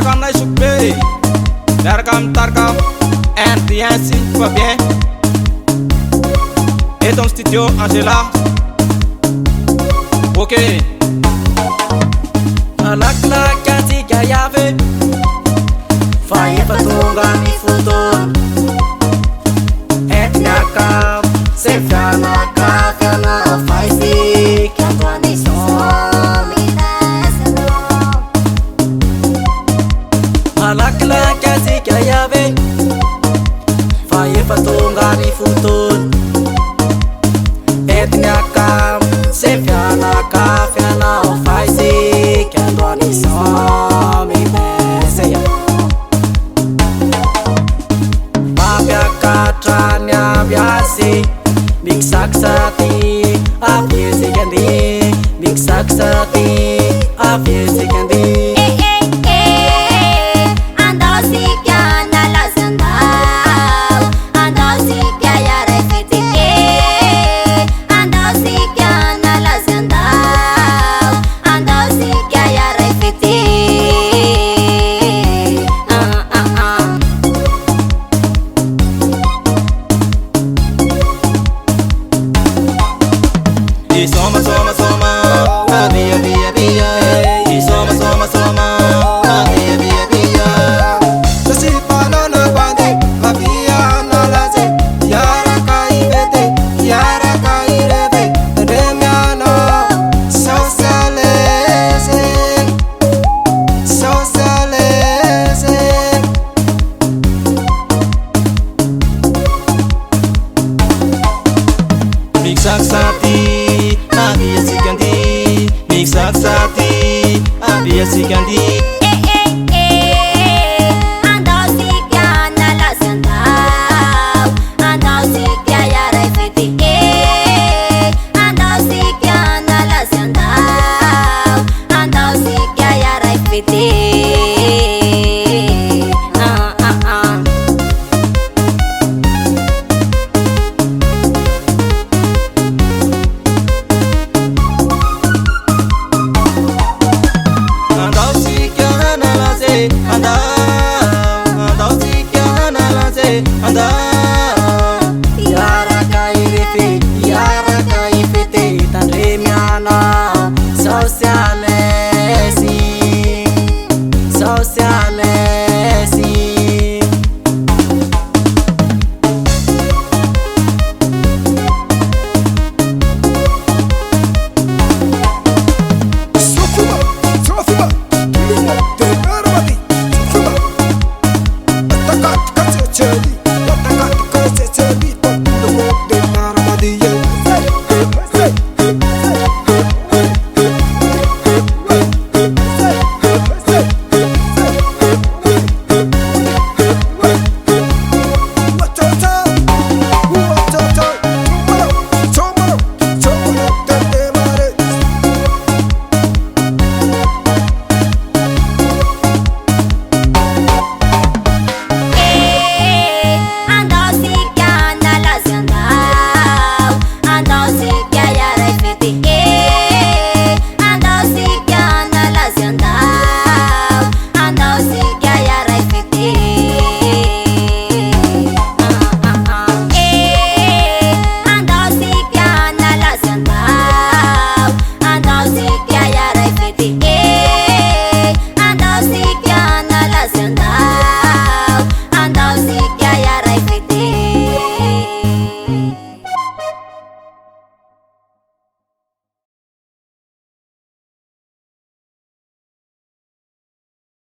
comme la soupée. Tarkam, NTNC, va bien. Et ton studio, Angela. Ok. Alakla kasi kayave Faye patunga mi futon Etniaka Sefana kafana Faisi Kiatwani somi Alakla kasi kayave Faye patunga mi futon Etniaka Sefana kafana Faisi Kiatwani somi beseya Katranya biasi Big saksati Apiesi kandi Big saksati Apiesi kandi Andau sikya nala sandau Andau sikya ya refiti Andau sikya nala sandau Andau sikya ya refiti Soma, soma, soma, via, via, via. Soma, soma, soma, via, via, via. Nasi panana bande, via na laze. Yara kai vete, yara kai reve. Remiano, socialese, socialese. Big saksati. Abiasi kandi, mix saksati, abiasi kandi. Andau sikya nala sandau Andau sikya ya refiti Andau sikya nala sandau Andau sikya ya refiti Anda Yara kai refi Yara kai fete Tan remiana Socialesi Socialesi Sokuma, Sofima, Tuluma, Temermadi, Sokuma, Atakat, Katsecheli.